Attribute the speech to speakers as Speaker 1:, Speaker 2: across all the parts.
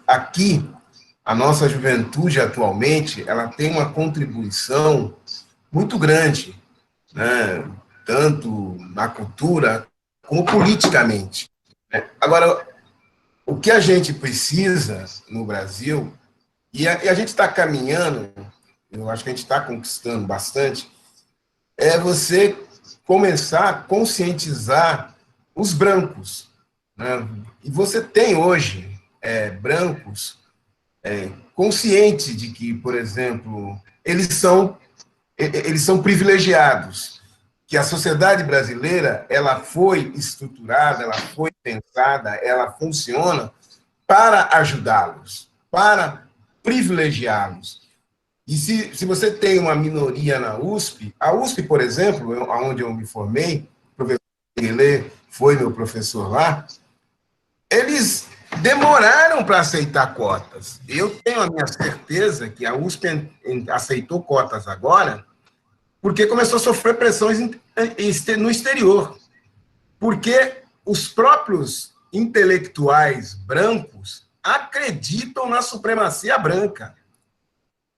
Speaker 1: aqui, a nossa juventude atualmente, ela tem uma contribuição muito grande, né? Tanto na cultura como politicamente. Agora, o que a gente precisa no Brasil, e a gente está caminhando, eu acho que a gente está conquistando bastante, é você começar a conscientizar os brancos, né? E você tem hoje brancos conscientes de que, por exemplo, eles são privilegiados, que a sociedade brasileira ela foi estruturada, ela foi pensada, ela funciona para ajudá-los, para privilegiá-los. E se você tem uma minoria na USP, a USP, por exemplo, onde eu me formei, o professor Guilherme foi meu professor lá, eles demoraram para aceitar cotas. Eu tenho a minha certeza que a USP aceitou cotas agora, porque começou a sofrer pressões no exterior. Porque os próprios intelectuais brancos acreditam na supremacia branca.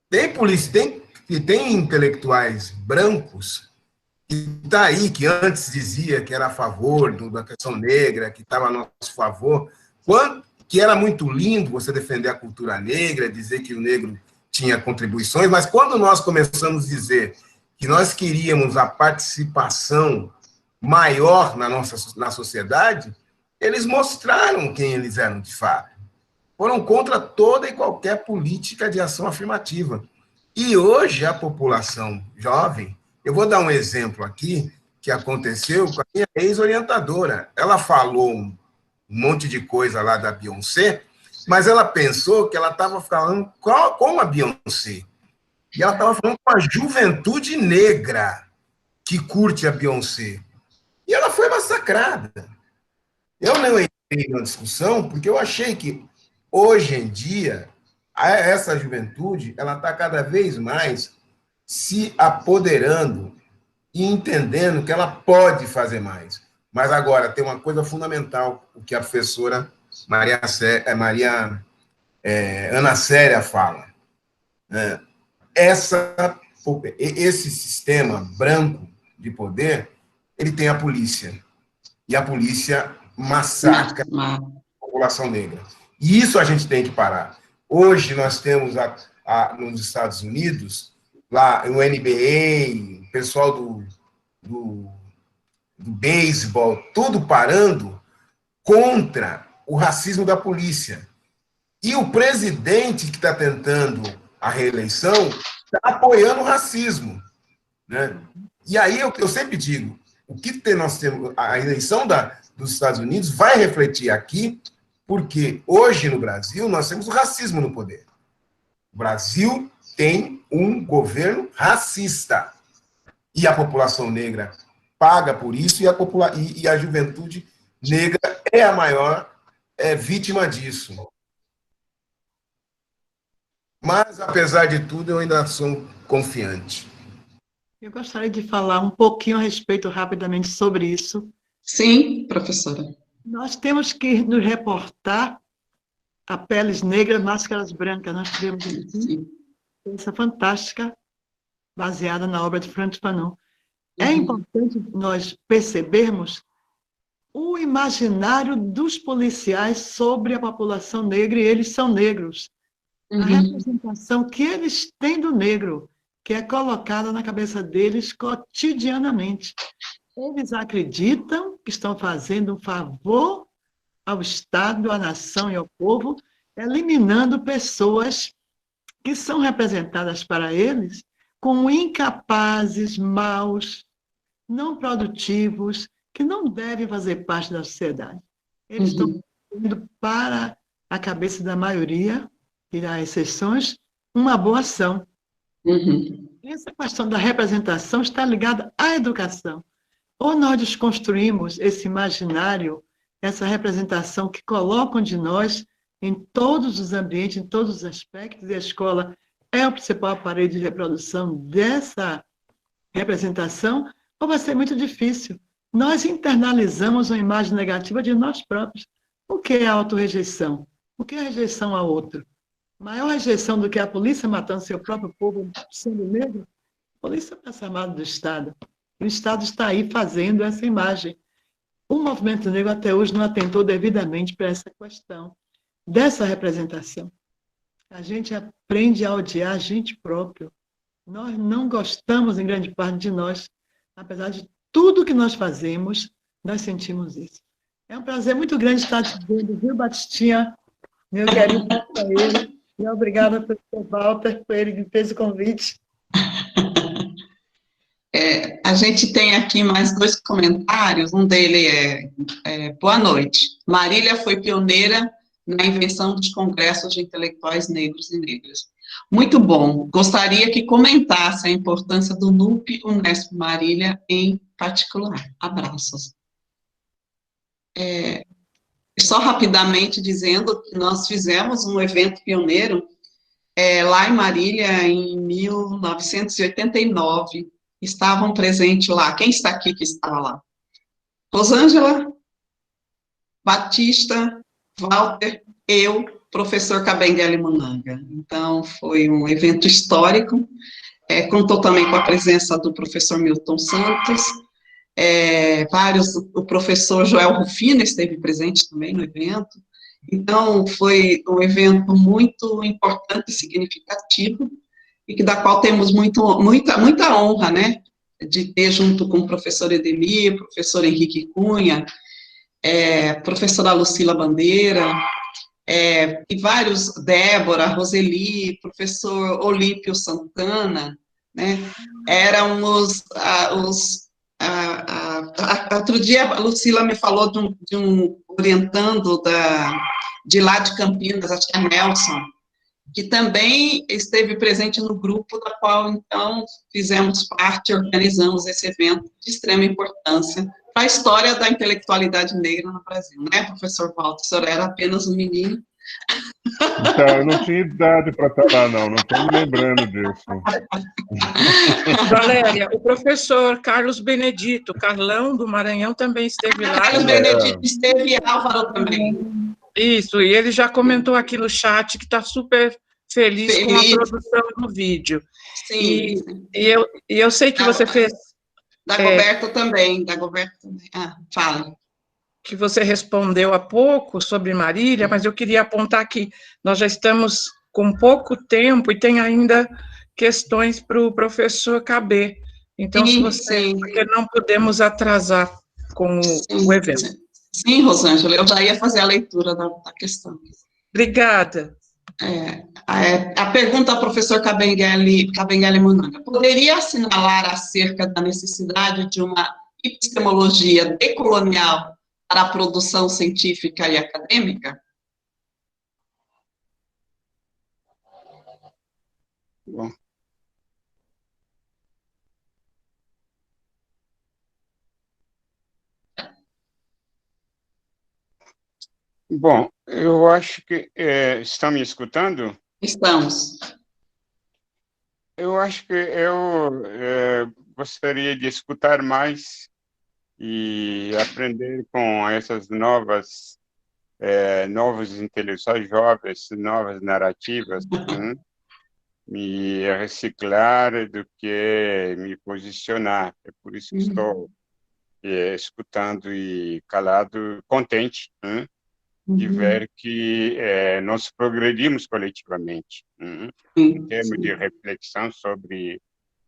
Speaker 1: Tem intelectuais brancos que está aí, que antes dizia que era a favor da questão negra, que estava a nosso favor, que era muito lindo você defender a cultura negra, dizer que o negro tinha contribuições, mas quando nós começamos a dizer que nós queríamos a participação maior na sociedade, eles mostraram quem eles eram de fato. Foram contra toda e qualquer política de ação afirmativa. E hoje a população jovem, eu vou dar um exemplo aqui que aconteceu com a minha ex-orientadora. Ela falou um monte de coisa lá da Beyoncé, mas ela pensou que ela estava falando com a Beyoncé. E ela estava falando com a juventude negra que curte a Beyoncé. E ela foi massacrada. Eu não entrei na discussão porque eu achei que, hoje em dia, essa juventude ela está cada vez mais se apoderando e entendendo que ela pode fazer mais. Mas agora, tem uma coisa fundamental, o que a professora Ana Célia fala. Né? Esse sistema branco de poder, ele tem a polícia. E a polícia massacra a população negra. E isso a gente tem que parar. Hoje nós temos nos Estados Unidos, lá no NBA, o pessoal do beisebol, tudo parando contra o racismo da polícia. E o presidente que está tentando a reeleição está apoiando o racismo. Né? E aí eu sempre digo, nós temos, a eleição dos Estados Unidos vai refletir aqui, porque hoje no Brasil nós temos o racismo no poder. O Brasil tem um governo racista. E a população negra paga por isso, e a juventude negra é a maior vítima disso. Mas, apesar de tudo, eu ainda sou confiante.
Speaker 2: Eu gostaria de falar um pouquinho a respeito, rapidamente, sobre isso.
Speaker 3: Sim, professora.
Speaker 2: Nós temos que nos reportar a Peles Negras, Máscaras Brancas. Nós tivemos essa fantástica, baseada na obra de Frantz Fanon. É importante nós percebermos o imaginário dos policiais sobre a população negra, e eles são negros. A representação que eles têm do negro, que é colocada na cabeça deles cotidianamente. Eles acreditam que estão fazendo um favor ao Estado, à nação e ao povo, eliminando pessoas que são representadas para eles como incapazes, maus, não produtivos, que não devem fazer parte da sociedade. Eles estão indo para a cabeça da maioria, e há exceções, uma boa ação. Essa questão da representação está ligada à educação. Ou nós desconstruímos esse imaginário, essa representação que colocam de nós em todos os ambientes, em todos os aspectos, e a escola é o principal aparelho de reprodução dessa representação, ou vai ser muito difícil. Nós internalizamos uma imagem negativa de nós próprios. O que é a autorrejeição? O que é rejeição ao outro? Maior rejeição do que a polícia matando seu próprio povo sendo negro? A polícia é chamada do Estado. O Estado está aí fazendo essa imagem. O movimento negro até hoje não atentou devidamente para essa questão dessa representação. A gente aprende a odiar a gente próprio. Nós não gostamos, em grande parte de nós, apesar de tudo que nós fazemos, nós sentimos isso. É um prazer muito grande estar te vendo, viu, Batistinha? Meu querido companheiro. E obrigada pelo Walter, por ele que fez o convite.
Speaker 3: A gente tem aqui mais 2 comentários, um dele boa noite. Marília foi pioneira na invenção dos congressos de intelectuais negros e negras. Muito bom. Gostaria que comentasse a importância do NUP Unesp Marília em particular. Abraços. Só rapidamente dizendo que nós fizemos um evento pioneiro lá em Marília em 1989. Estavam presentes lá. Quem está aqui que estava lá? Rosângela, Batista, Walter, eu, professor Kabengele Munanga. Então, foi um evento histórico, contou também com a presença do professor Milton Santos, o professor Joel Rufino esteve presente também no evento. Então, foi um evento muito importante e significativo, e da qual temos muita honra, né, de ter junto com o professor Edemir, professor Henrique Cunha, professora Lucila Bandeira, e vários, Débora, Roseli, professor Olímpio Santana, né, eram outro dia a Lucila me falou de um orientando de lá de Campinas, acho que é Nelson, que também esteve presente no grupo da qual, então, fizemos parte, organizamos esse evento de extrema importância para a história da intelectualidade negra no Brasil, né, professor Walter? O senhor era apenas um menino.
Speaker 4: Então, eu não tinha idade para estar lá, não estou me lembrando disso.
Speaker 5: Valéria, o professor Carlos Benedito, Carlão do Maranhão, também esteve lá.
Speaker 3: Carlos Benedito esteve e Álvaro também.
Speaker 5: Isso, e ele já comentou aqui no chat que está super feliz com a produção do vídeo.
Speaker 3: Sim.
Speaker 5: E eu sei que você fez...
Speaker 3: Dagoberto também, Dagoberto também. Fala.
Speaker 5: Que você respondeu há pouco sobre Marília, mas eu queria apontar que nós já estamos com pouco tempo e tem ainda questões para o professor Cabé. Então, porque não podemos atrasar com o evento.
Speaker 3: Sim, Rosângela, eu já ia fazer a leitura da questão.
Speaker 5: Obrigada.
Speaker 3: A pergunta ao professor Kabengele Munanga: poderia assinalar acerca da necessidade de uma epistemologia decolonial para a produção científica e acadêmica?
Speaker 4: Bom, eu acho que... estão me escutando?
Speaker 3: Estamos.
Speaker 4: Eu acho que eu gostaria de escutar mais e aprender com essas novos intelectuais jovens, novas narrativas, me reciclar do que me posicionar. É por isso que estou escutando e calado, contente, de ver que nós progredimos coletivamente, em termos de reflexão sobre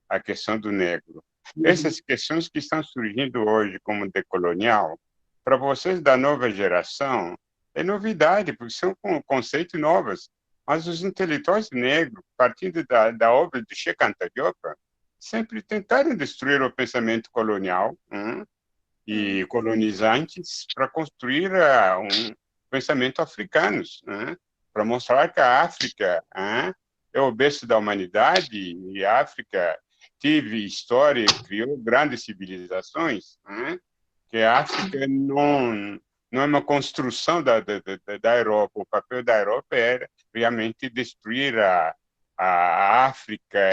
Speaker 4: a questão do negro. Essas questões que estão surgindo hoje como decolonial, para vocês da nova geração, é novidade, porque são conceitos novos. Mas os intelectuais negros, partindo da obra de Cheikh Anta Diop, sempre tentaram destruir o pensamento colonial e colonizantes para construir um pensamento africano, para mostrar que a África é o berço da humanidade e a África teve história, criou grandes civilizações, que a África não é uma construção da Europa. O papel da Europa era realmente destruir a África,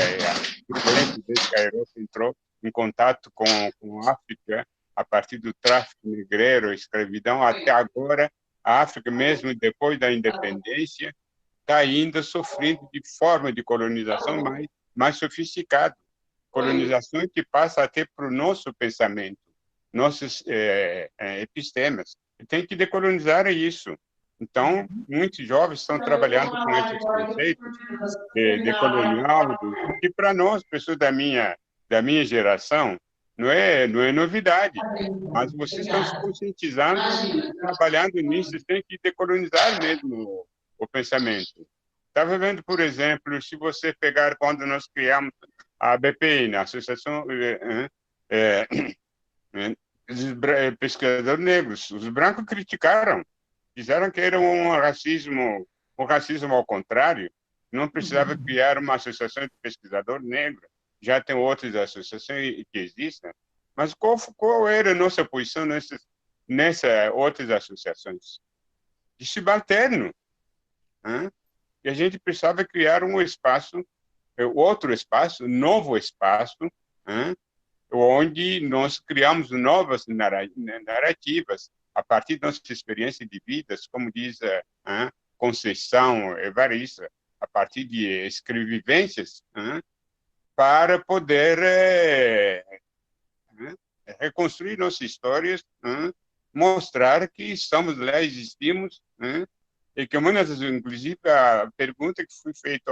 Speaker 4: desde que a Europa entrou em contato com a África, a partir do tráfico negreiro, escravidão, até agora a África, mesmo depois da independência, está ainda sofrendo de forma de colonização mais sofisticada. Colonização que passa até para o nosso pensamento, nossos epistemas. Tem que decolonizar isso. Então, muitos jovens estão trabalhando com esses conceitos de colonial, que para nós, pessoas da minha geração, não é novidade. Mas vocês estão se conscientizando, trabalhando nisso, vocês têm que decolonizar mesmo o pensamento. Estava vendo, por exemplo, se você pegar quando nós criamos a BPN, a Associação dos Pesquisadores Negros, os brancos criticaram, disseram que era um racismo ao contrário, não precisava criar uma associação de pesquisador negro, já tem outras associações que existem, mas qual era a nossa posição nessas outras associações? De subalterno. E a gente precisava criar um espaço, outro espaço, novo espaço, onde nós criamos novas narrativas a partir da nossa experiência de vidas, como diz Conceição Evaristo, a partir de escrevivências, para poder reconstruir nossas histórias, mostrar que estamos lá, existimos, e que inclusive, a pergunta que foi feita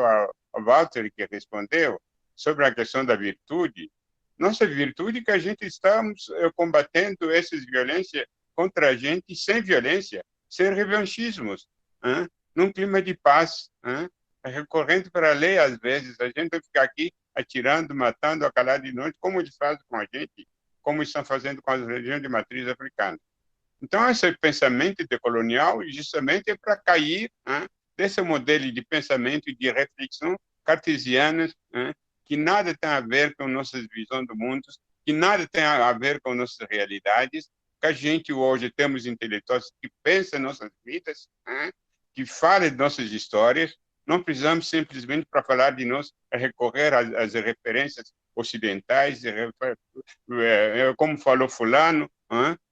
Speaker 4: ao Walter, que respondeu, sobre a questão da virtude, nossa virtude é que a gente estamos combatendo essas violências contra a gente sem violência, sem revanchismos, num clima de paz, recorrendo para a lei, às vezes, a gente vai ficar aqui atirando, matando a calada de noite, como eles fazem com a gente, como estão fazendo com as regiões de matriz africana. Então, esse pensamento decolonial justamente é para cair desse modelo de pensamento e de reflexão cartesianas, que nada tem a ver com nossas visões do mundo, que nada tem a ver com nossas realidades, que a gente hoje temos intelectuais que pensam nossas vidas, que falam de nossas histórias, não precisamos simplesmente, para falar de nós, recorrer às referências ocidentais, como falou fulano,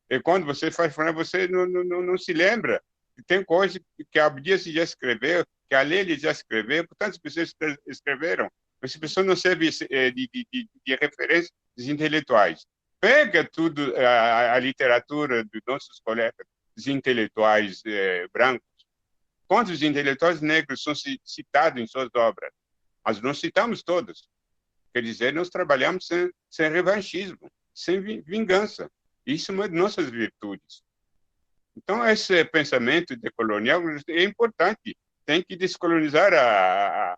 Speaker 4: e quando você faz fulano, você não se lembra. Tem coisas que a Abdias já escreveu, que a Leila já escreveu, tantas pessoas escreveram, mas as pessoas não servem de referências intelectuais. Pega tudo, a literatura dos nossos colegas intelectuais brancos. Quantos intelectuais negros são citados em suas obras? Mas não citamos todos. Quer dizer, nós trabalhamos sem revanchismo, sem vingança. Isso é uma de nossas virtudes. Então, esse pensamento decolonial é importante. Tem que descolonizar a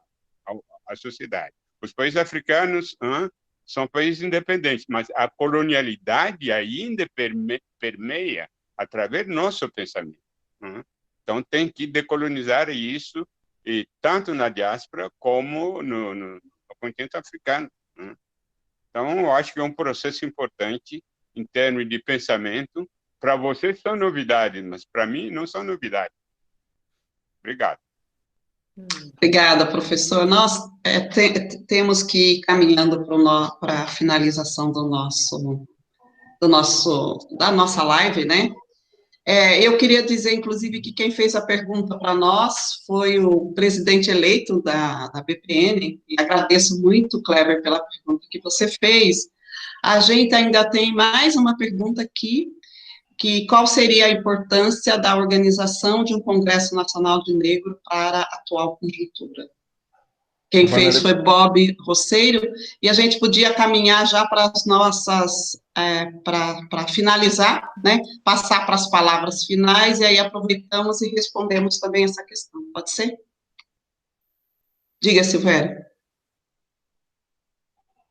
Speaker 4: sociedade. Os países africanos são países independentes, mas a colonialidade ainda permeia através do nosso pensamento. Então, tem que decolonizar isso, e tanto na diáspora como no continente africano. Então, eu acho que é um processo importante em termos de pensamento. Para vocês são novidades, mas para mim não são novidades. Obrigado.
Speaker 3: Obrigada, professor. Nós temos que ir caminhando para a finalização da nossa live, né? Eu queria dizer, inclusive, que quem fez a pergunta para nós foi o presidente eleito da BPN, e agradeço muito, Kleber, pela pergunta que você fez. A gente ainda tem mais uma pergunta aqui, que qual seria a importância da organização de um Congresso Nacional de Negro para a atual conjuntura? Quem fez foi Bob Rosseiro, e a gente podia caminhar já para as nossas, para finalizar, né, passar para as palavras finais, e aí aproveitamos e respondemos também essa questão, pode ser? Diga, Silvério.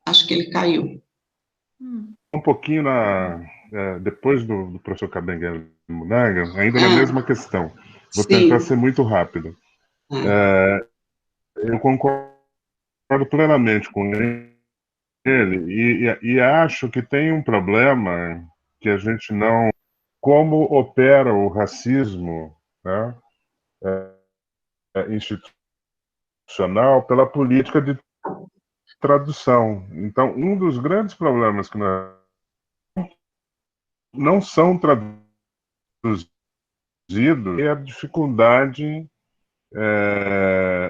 Speaker 3: Acho que ele caiu.
Speaker 6: Um pouquinho depois do professor Kabengele Munanga, ainda na mesma questão. Vou tentar ser muito rápido. Eu concordo plenamente com ele e acho que tem um problema que a gente não... Como opera o racismo, né, institucional pela política de tradução. Então, um dos grandes problemas que nós não são traduzidos é a dificuldade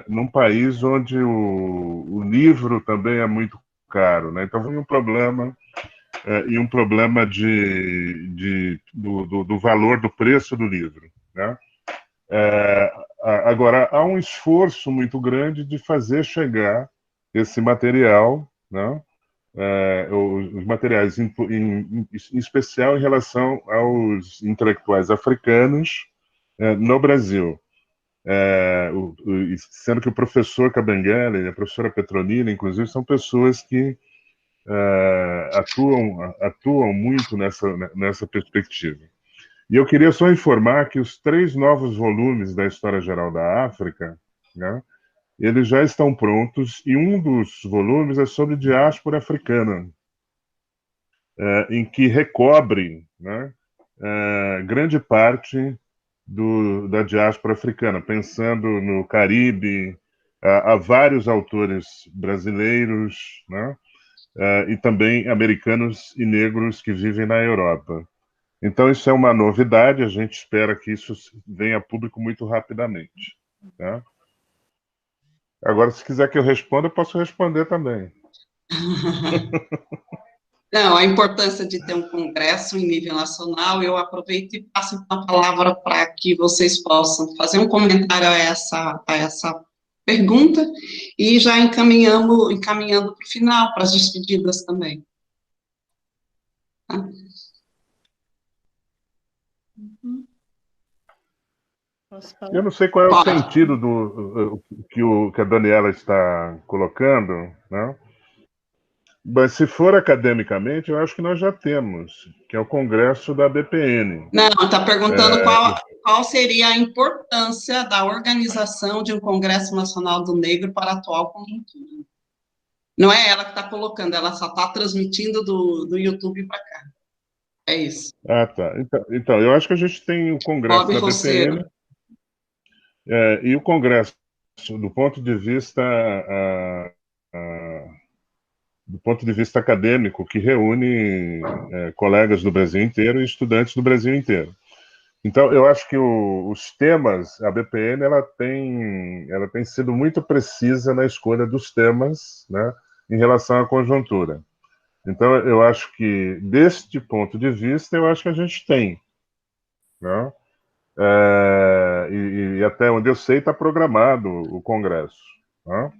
Speaker 6: num país onde o livro também é muito caro, né? Então, tem um problema do valor do preço do livro, né? Agora, há um esforço muito grande de fazer chegar esse material, né? Os materiais, em especial em relação aos intelectuais africanos no Brasil. Sendo que o professor Kabengele e a professora Petronila, inclusive, são pessoas que atuam muito nessa perspectiva. E eu queria só informar que os 3 novos volumes da História Geral da África, né, eles já estão prontos, e um dos volumes é sobre diáspora africana, em que recobre, né, grande parte da diáspora africana, pensando no Caribe. Há vários autores brasileiros, né, e também americanos e negros que vivem na Europa. Então, isso é uma novidade, a gente espera que isso venha a público muito rapidamente. Tá? Agora, se quiser que eu responda, eu posso responder também.
Speaker 3: Não, a importância de ter um congresso em nível nacional, eu aproveito e passo então a palavra para que vocês possam fazer um comentário a essa pergunta, e já encaminhando para o final, para as despedidas também. Tá?
Speaker 6: Eu não sei qual é o sentido que a Daniela está colocando, né? Mas se for academicamente, eu acho que nós já temos, que é o Congresso da BPN.
Speaker 3: Não, está perguntando qual seria a importância da organização de um Congresso Nacional do Negro para a atual conjuntura. Não é ela que está colocando, ela só está transmitindo do YouTube para cá. É isso.
Speaker 6: Ah, tá. Então, eu acho que a gente tem o Congresso da BPN e o Congresso, do ponto de vista acadêmico, que reúne colegas do Brasil inteiro e estudantes do Brasil inteiro. Então, eu acho que os temas, a BPN, ela tem sido muito precisa na escolha dos temas, né, em relação à conjuntura. Então, eu acho que, deste ponto de vista, eu acho que a gente tem, né? E até onde eu sei, está programado o Congresso, né?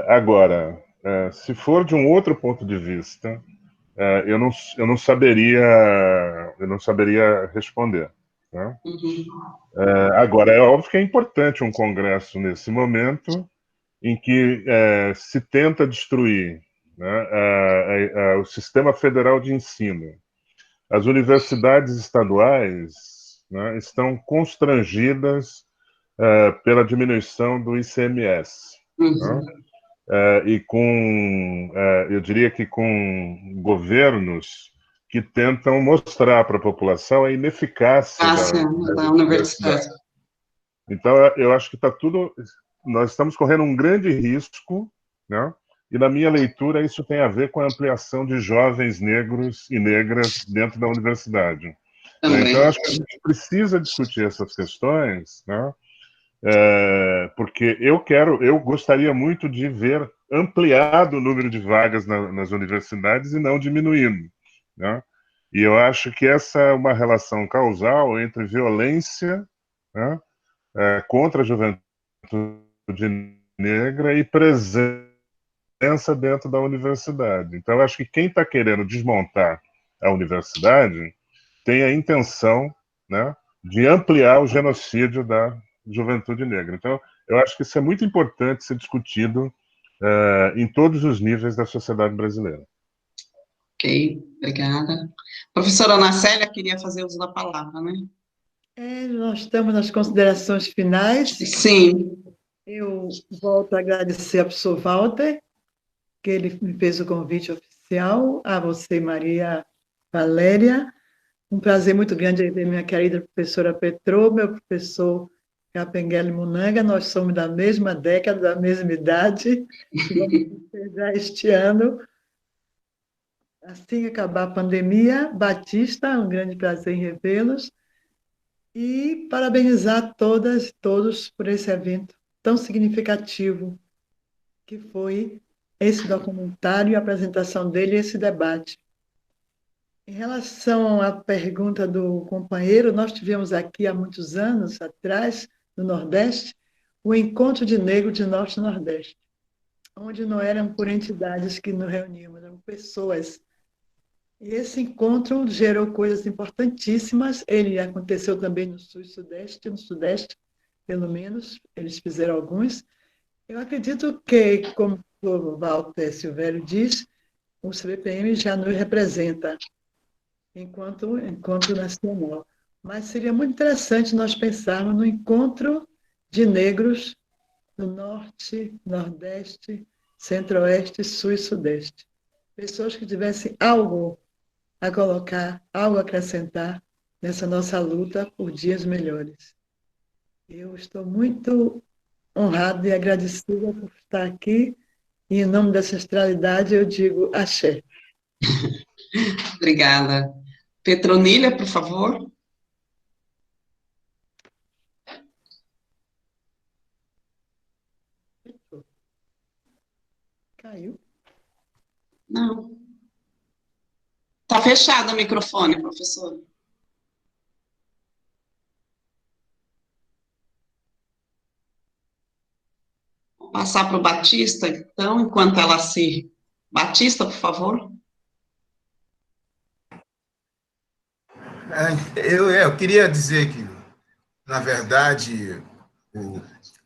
Speaker 6: Agora, se for de um outro ponto de vista, eu não saberia responder, né? Agora, é óbvio que é importante um congresso nesse momento em que se tenta destruir, né, o sistema federal de ensino. As universidades estaduais, né, estão constrangidas pela diminuição do ICMS. Né? E eu diria que com governos que tentam mostrar para a população a ineficácia da universidade. Então, eu acho que nós estamos correndo um grande risco, né? E na minha leitura isso tem a ver com a ampliação de jovens negros e negras dentro da universidade. Então, acho que a gente precisa discutir essas questões, né? Porque eu gostaria muito de ver ampliado o número de vagas nas universidades e não diminuindo, né? E eu acho que essa é uma relação causal entre violência, né, contra a juventude negra e presença dentro da universidade. Então, eu acho que quem está querendo desmontar a universidade tem a intenção, né, de ampliar o genocídio da juventude negra. Então, eu acho que isso é muito importante ser discutido em todos os níveis da sociedade brasileira.
Speaker 3: Ok, obrigada. Professora Ana Célia queria fazer uso da palavra, né?
Speaker 2: Nós estamos nas considerações finais.
Speaker 3: Sim.
Speaker 2: Eu volto a agradecer ao professor Walter, que ele me fez o convite oficial, a você, Maria Valéria. Um prazer muito grande ver minha querida professora Petrô, meu professor Kabengele Munanga. Nós somos da mesma década, da mesma idade, e vamos festejar este ano. Assim que acabar a pandemia, Batista, um grande prazer em revê-los. E parabenizar todas e todos por esse evento tão significativo que foi esse documentário, a apresentação dele e esse debate. Em relação à pergunta do companheiro, nós tivemos aqui há muitos anos atrás, no Nordeste, o Encontro de Negros de Norte e Nordeste, onde não eram por entidades que nos reuniam, eram pessoas. E esse encontro gerou coisas importantíssimas. Ele aconteceu também no Sul e Sudeste, no Sudeste, pelo menos, eles fizeram alguns. Eu acredito que, como o Walter Silvério diz, o CBPM já nos representa enquanto encontro nacional. Mas seria muito interessante nós pensarmos no encontro de negros do Norte, Nordeste, Centro-Oeste, Sul e Sudeste. Pessoas que tivessem algo a colocar, algo a acrescentar nessa nossa luta por dias melhores. Eu estou muito honrada e agradecida por estar aqui, e em nome da ancestralidade eu digo axé.
Speaker 3: Obrigada. Petronília, por favor.
Speaker 2: Caiu?
Speaker 3: Não. Está fechado o microfone, professor. Vou passar para o Batista, então, enquanto ela se... Batista, por favor.
Speaker 1: Eu queria dizer que, na verdade,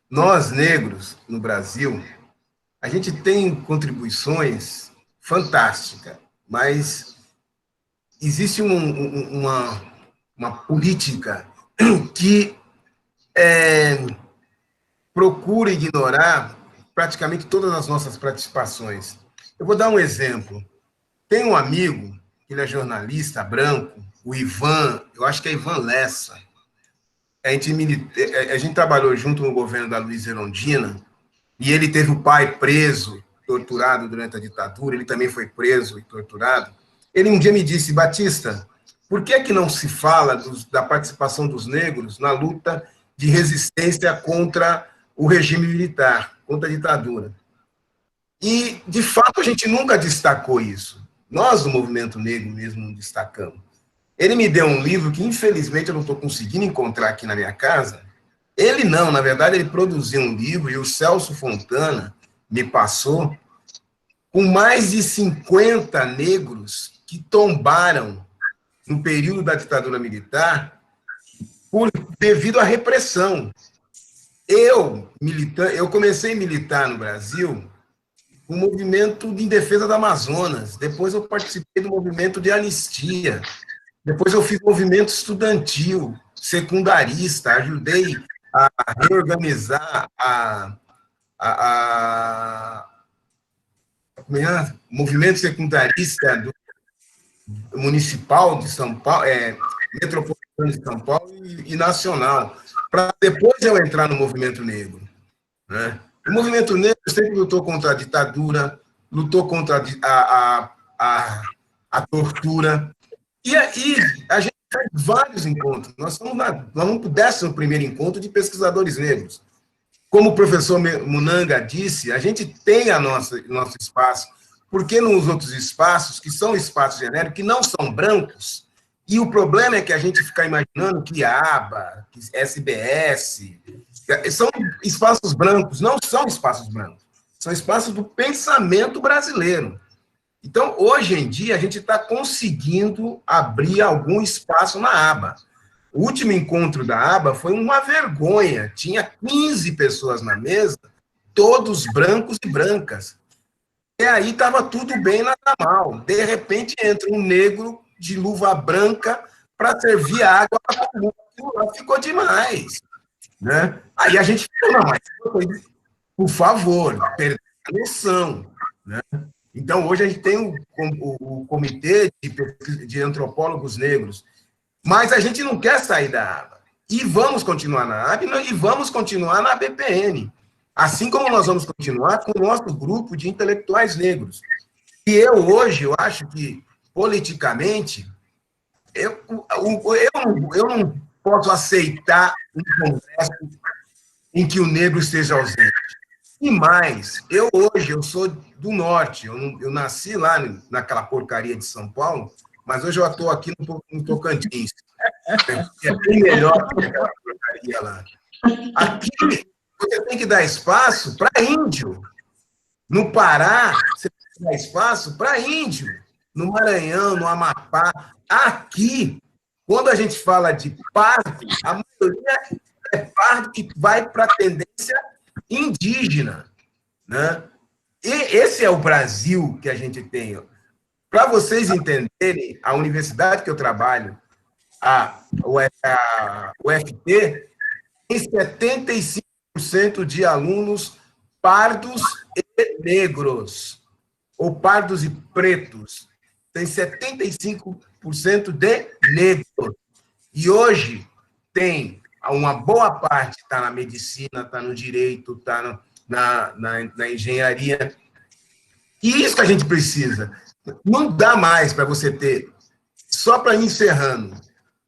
Speaker 1: nós negros no Brasil, a gente tem contribuições fantásticas, mas existe uma política que procura ignorar praticamente todas as nossas participações. Eu vou dar um exemplo. Tem um amigo, ele é jornalista branco, o Ivan, eu acho que é Ivan Lessa. A gente trabalhou junto no governo da Luiza Erundina, e ele teve o pai preso, torturado durante a ditadura, ele também foi preso e torturado. Ele um dia me disse, Batista, por que não se fala da participação dos negros na luta de resistência contra o regime militar, contra a ditadura? E, de fato, a gente nunca destacou isso. Nós, do movimento negro mesmo, não destacamos. Ele me deu um livro que, infelizmente, eu não estou conseguindo encontrar aqui na minha casa. Ele não, na verdade, ele produziu um livro, e o Celso Fontana me passou, com mais de 50 negros que tombaram no período da ditadura militar devido à repressão. Eu comecei a militar no Brasil com o movimento de defesa do Amazonas, depois eu participei do movimento de anistia, depois eu fiz movimento estudantil, secundarista, ajudei a reorganizar movimento secundarista municipal de São Paulo, metropolitano de São Paulo e nacional, para depois eu entrar no movimento negro, né? O movimento negro sempre lutou contra a ditadura, lutou contra a tortura, e aí a gente faz vários encontros. Nós vamos para o 11º encontro de pesquisadores negros. Como o professor Munanga disse, a gente tem nosso espaço, porque nos outros espaços, que são espaços genéricos, que não são brancos, e o problema é que a gente fica imaginando que ABA, que SBS, são espaços brancos, não são espaços brancos, são espaços do pensamento brasileiro. Então, hoje em dia, a gente está conseguindo abrir algum espaço na ABA. O último encontro da ABA foi uma vergonha, tinha 15 pessoas na mesa, todos brancos e brancas. E aí estava tudo bem, nada mal. De repente, entra um negro de luva branca para servir água para todo mundo. Aquilo lá ficou demais, né? Aí a gente falou, não, mas, por favor, perda a noção, né? Então, hoje a gente tem o Comitê de Antropólogos Negros, mas a gente não quer sair da ABA. E vamos continuar na ABA e vamos continuar na BPN. Assim como nós vamos continuar com o nosso grupo de intelectuais negros. E hoje, eu acho que, politicamente, eu não posso aceitar um congresso em que o negro esteja ausente. E mais, hoje eu sou do norte, eu nasci lá naquela porcaria de São Paulo, mas hoje eu estou aqui no Tocantins. É bem melhor que aquela porcaria lá. Aqui, você tem que dar espaço para índio. No Pará, você tem que dar espaço para índio. No Maranhão, no Amapá. Aqui, quando a gente fala de pardo, a maioria é pardo que vai para a tendência indígena, né? E esse é o Brasil que a gente tem. Para vocês entenderem, a universidade que eu trabalho, a UFT, tem 75% de alunos pardos e negros, ou pardos e pretos. Tem 75% de negros. E hoje tem uma boa parte está na medicina, está no direito, está na engenharia. E isso que a gente precisa. Não dá mais para você ter, só para ir encerrando,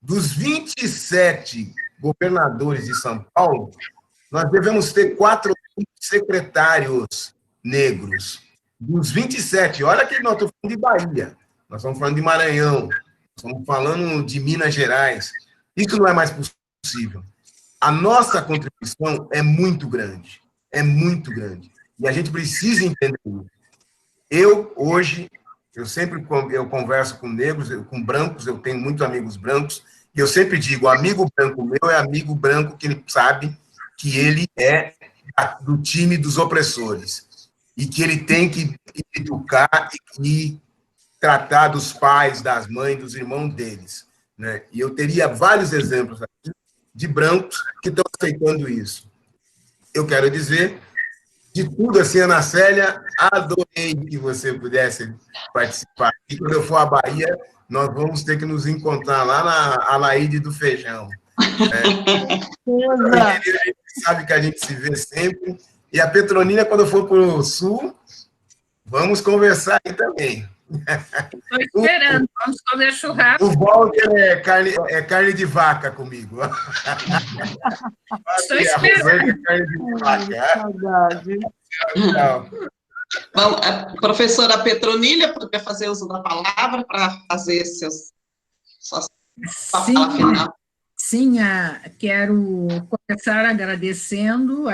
Speaker 1: dos 27 governadores de São Paulo, nós devemos ter 4 secretários negros. Dos 27, olha que nós estamos falando de Bahia, nós estamos falando de Maranhão, nós estamos falando de Minas Gerais. Isso não é mais possível. A nossa contribuição é muito grande. É muito grande. E a gente precisa entender isso. Hoje, eu converso com negros, com brancos, eu tenho muitos amigos brancos, e eu sempre digo, amigo branco meu é amigo branco que ele sabe que ele é do time dos opressores, e que ele tem que educar e tratar dos pais, das mães, dos irmãos deles, né? E eu teria vários exemplos aqui de brancos que estão aceitando isso. Eu quero dizer, de tudo assim, Ana Célia, adorei que você pudesse participar. E quando eu for à Bahia, nós vamos ter que nos encontrar lá na Alaíde do Feijão. Né? A gente sabe que a gente se vê sempre. E a Petronina, quando for para o Sul, vamos conversar aí também.
Speaker 7: Estou esperando, vamos comer churrasco.
Speaker 1: O Walter é carne de vaca comigo.
Speaker 7: Estou esperando.
Speaker 1: É carne de vaca.
Speaker 3: Bom, a professora Petronília, poderia fazer uso da palavra para fazer sua fala final.
Speaker 7: Sim, quero começar agradecendo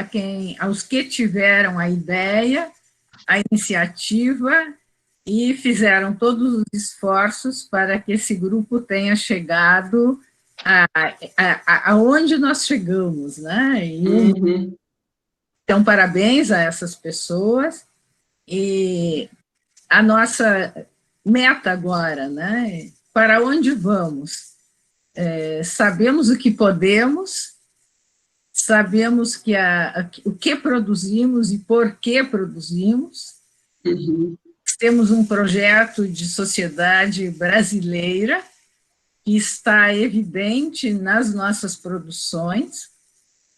Speaker 7: aos que tiveram a ideia, a iniciativa e fizeram todos os esforços para que esse grupo tenha chegado aonde nós chegamos, né? Então, parabéns a essas pessoas, e a nossa meta agora, né? Para onde vamos? Sabemos o que podemos, sabemos o que produzimos e por que produzimos. Temos um projeto de sociedade brasileira que está evidente nas nossas produções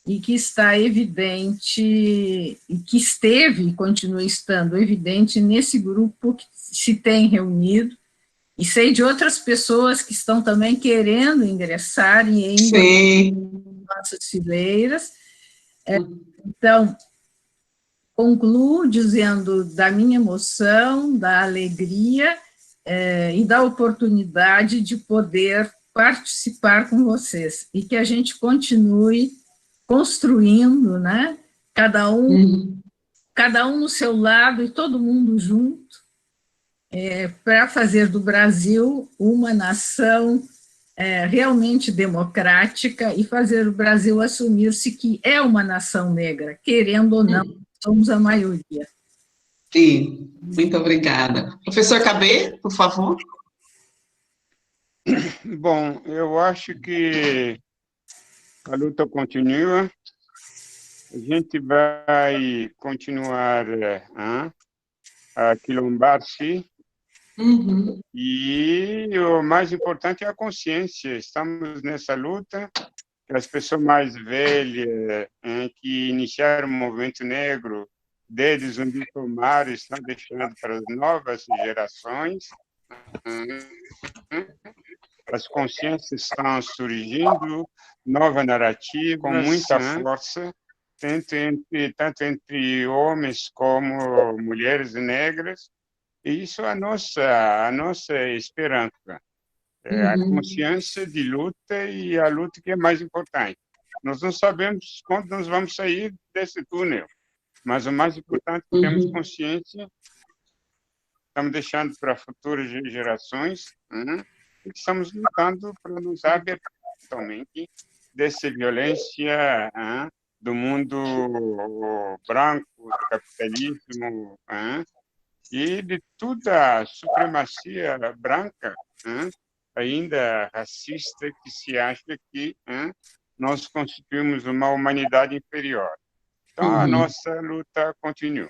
Speaker 7: e que está evidente, e que esteve e continua estando evidente nesse grupo que se tem reunido, e sei de outras pessoas que estão também querendo ingressar em nossas fileiras. Então, concluo dizendo da minha emoção, da alegria e da oportunidade de poder participar com vocês, e que a gente continue construindo, né? Cada um no seu lado e todo mundo junto, para fazer do Brasil uma nação realmente democrática e fazer o Brasil assumir-se que é uma nação negra, querendo ou não, somos a maioria.
Speaker 3: Sim, muito obrigada. Professor Cabê, por favor.
Speaker 4: Bom, eu acho que a luta continua, a gente vai continuar a quilombar-se, e o mais importante é a consciência. Estamos nessa luta, as pessoas mais velhas que iniciaram o movimento negro, desde Zumbi do Mar, estão deixando para as novas gerações. as consciências estão surgindo, nova narrativa, com muita força, tanto entre homens como mulheres negras, e isso é a nossa esperança. É a consciência de luta e a luta que é mais importante. Nós não sabemos quando nós vamos sair desse túnel, mas o mais importante é que temos consciência, estamos deixando para futuras gerações, e estamos lutando para nos abrir totalmente dessa violência do mundo branco, do capitalismo, e de toda a supremacia branca, ainda racista, que se acha que nós constituímos uma humanidade inferior. Então, a nossa luta continua.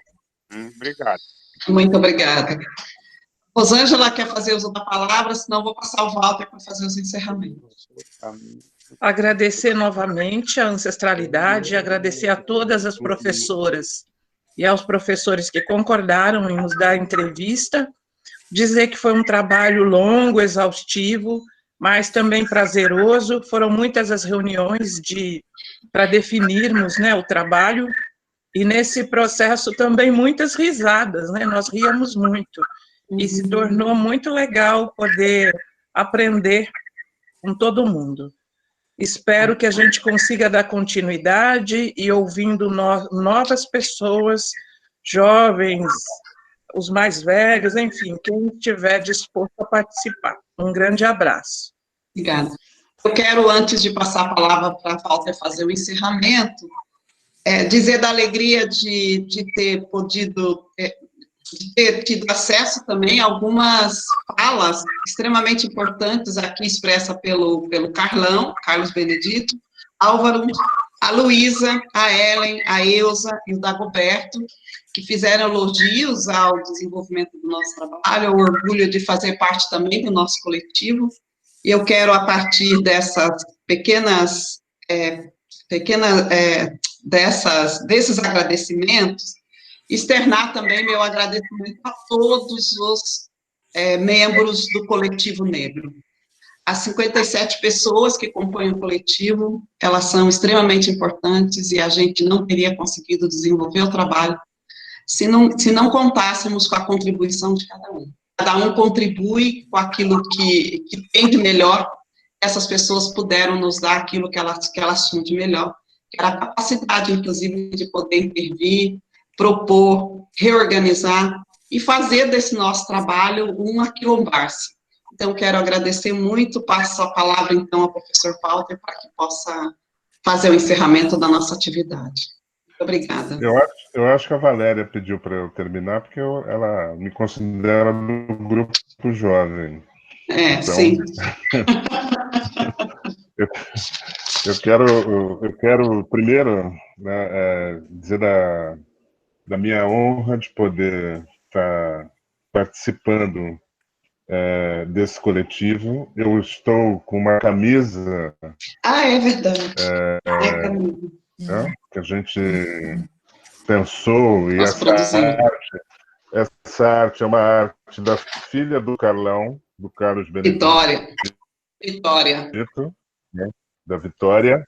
Speaker 4: Obrigado.
Speaker 3: Muito obrigada. Rosângela quer fazer uso da palavra, senão vou passar o Walter para fazer os encerramentos.
Speaker 5: Agradecer novamente a ancestralidade, agradecer a todas as professoras e aos professores que concordaram em nos dar a entrevista, dizer que foi um trabalho longo, exaustivo, mas também prazeroso. Foram muitas as reuniões para definirmos, né, o trabalho, e nesse processo também muitas risadas, né, nós ríamos muito, e se tornou muito legal poder aprender com todo mundo. Espero que a gente consiga dar continuidade e ouvindo novas pessoas, jovens, os mais velhos, enfim, quem estiver disposto a participar. Um grande abraço.
Speaker 3: Obrigada. Eu quero, antes de passar a palavra para a Walter fazer o encerramento, dizer da alegria de ter podido, de ter tido acesso também a algumas falas extremamente importantes aqui expressa pelo Carlos Benedito, Álvaro, a Luísa, a Ellen, a Elza e o Dagoberto, que fizeram elogios ao desenvolvimento do nosso trabalho, ao orgulho de fazer parte também do nosso coletivo, e eu quero, a partir dessas desses agradecimentos, externar também meu agradecimento a todos os membros do Coletivo Negro. As 57 pessoas que compõem o coletivo, elas são extremamente importantes e a gente não teria conseguido desenvolver o trabalho se não contássemos com a contribuição de cada um. Cada um contribui com aquilo que tem de melhor, essas pessoas puderam nos dar aquilo que elas tinham de melhor, que era a capacidade, inclusive, de poder intervir, propor, reorganizar e fazer desse nosso trabalho um aquilombar-se. Então, quero agradecer muito, passo a palavra, então, ao professor Walter, para que possa fazer o encerramento da nossa atividade. Muito obrigada.
Speaker 6: Eu acho que a Valéria pediu para eu terminar, porque ela me considera do grupo jovem. Então,
Speaker 3: sim.
Speaker 6: eu quero primeiro, né, dizer da minha honra de poder estar participando desse coletivo. Eu estou com uma camisa...
Speaker 3: É verdade.
Speaker 6: Que a gente pensou, e essa arte é uma arte da filha do Carlão, do Carlos Benedito.
Speaker 3: Vitória.
Speaker 6: Né, da Vitória.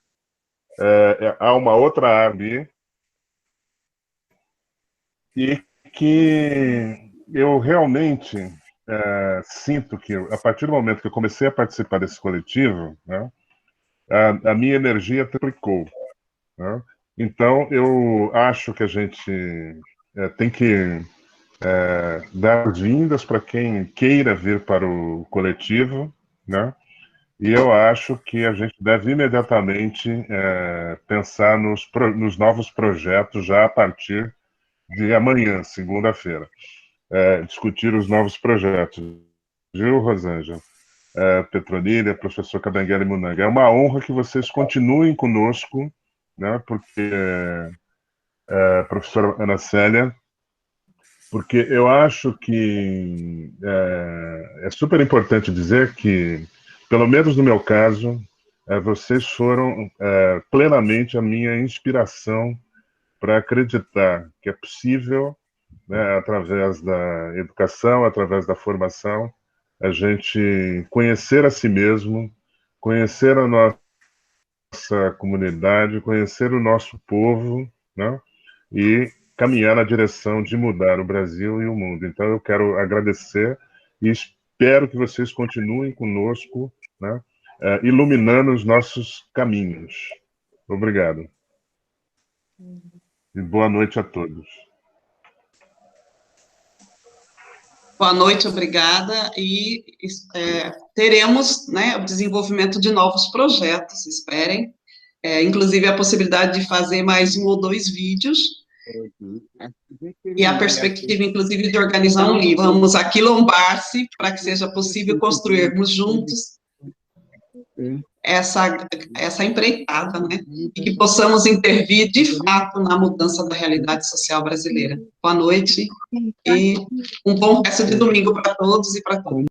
Speaker 6: Há uma outra arte e que eu realmente sinto que, a partir do momento que eu comecei a participar desse coletivo, né, a minha energia triplicou. Né? Então, eu acho que a gente tem que dar boas-vindas para quem queira vir para o coletivo, né? E eu acho que a gente deve imediatamente pensar nos novos projetos já a partir de amanhã, segunda-feira. Discutir os novos projetos. Viu, Rosângela? Petronilha, professor Kabengele Munanga. É uma honra que vocês continuem conosco, né? Porque, professora Ana Célia, porque eu acho que é super importante dizer que, pelo menos no meu caso, vocês foram plenamente a minha inspiração para acreditar que é possível, né, através da educação, através da formação, a gente conhecer a si mesmo, conhecer a nossa comunidade, conhecer o nosso povo, né? E caminhar na direção de mudar o Brasil e o mundo. Então, eu quero agradecer e espero que vocês continuem conosco, né? Iluminando os nossos caminhos. Obrigado. E boa noite a todos.
Speaker 3: Boa noite, obrigada, e teremos, né, o desenvolvimento de novos projetos, esperem, inclusive a possibilidade de fazer mais 1 ou 2 vídeos, e a perspectiva, inclusive, de organizar um livro. Vamos aquilombar-se para que seja possível construirmos juntos essa empreitada, né, e que possamos intervir, de fato, na mudança da realidade social brasileira. Boa noite, e um bom resto de domingo para todos e para todas.